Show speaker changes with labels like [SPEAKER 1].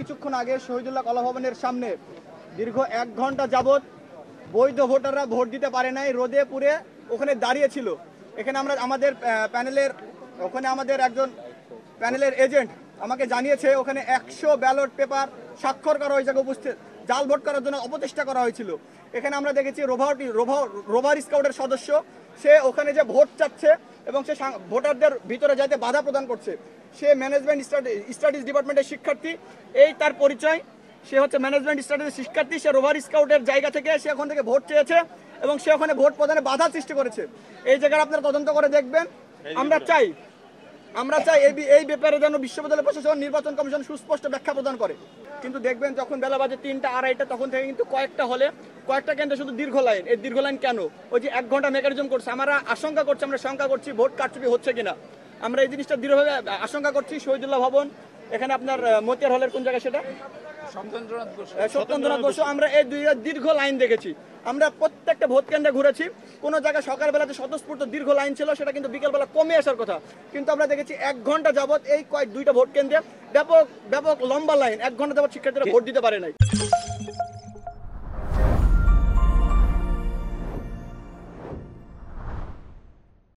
[SPEAKER 1] কিছুক্ষণ আগে শহীদুল্লাহ কলা ভবনের সামনে দীর্ঘ 1 ঘন্টা যাবৎ বৈধ ভোটাররা ভোট দিতে পারে নাই, রোদে পুড়ে ওখানে দাঁড়িয়ে ছিল। এখানে আমরা আমাদের আমাদের একজন প্যানেলের এজেন্ট আমাকে জানিয়েছে ওখানে 100 ব্যালট পেপার স্বাক্ষর করা হয়েছে, উপস্থিত জাল ভোট করার জন্য অপচেষ্টা করা হয়েছিল। এখানে আমরা দেখেছি রোভার স্কাউটের সদস্য, সে ওখানে যে ভোট চাচ্ছে এবং সে ভোটারদের ভিতরে যাইতে বাধা প্রদান করছে। সে ম্যানেজমেন্ট স্টাডিজ ডিপার্টমেন্টের শিক্ষার্থী, এই তার পরিচয়। সে হচ্ছে ম্যানেজমেন্ট স্টাডিজের শিক্ষার্থী, সে রোভার স্কাউটের জায়গা থেকে সে ওখান থেকে ভোট চেয়েছে এবং সে ওখানে ভোট প্রদানে বাধা সৃষ্টি করেছে। এই জায়গায় আপনারা তদন্ত করে দেখবেন। আমরা চাই এই ব্যাপারে যেন বিশ্ববিদ্যালয় প্রশাসন, নির্বাচন কমিশন সুস্পষ্ট ব্যাখ্যা প্রদান করে। কিন্তু দেখবেন যখন বেলা বাজে 3টা 2:30 তখন থেকে কিন্তু কয়েকটা কেন্দ্রে শুধু দীর্ঘ লাইন। এই দীর্ঘ লাইন কেন? ওই যে 1 ঘন্টা মেকানিজম করছে। আমরা শঙ্কা করছি ভোট কারচুপি হচ্ছে কিনা। আমরা এই জিনিসটা দৃঢ়ভাবে আশঙ্কা করছি। শহীদুল্লাহ ভবন, এখানে আপনার মতিয়ার হলের কোন জায়গায় সেটা সত্যেন্দ্রনাথ বসু, আমরা এই দীর্ঘ লাইন দেখেছি। আমরা প্রত্যেকটা ভোট কেন্দ্রে ঘুরেছি। কোনো জায়গায় সকালবেলাতে স্বতঃস্ফূর্ত দীর্ঘ লাইন ছিল, সেটা কিন্তু বিকেলবেলা কমে আসার কথা। কিন্তু আমরা দেখেছি 1 ঘন্টা যাবৎ এই 2টা ভোট কেন্দ্রে ব্যাপক লম্বা লাইন। 1 ঘন্টা যাবৎ শিক্ষার্থীরা ভোট দিতে পারে নাই।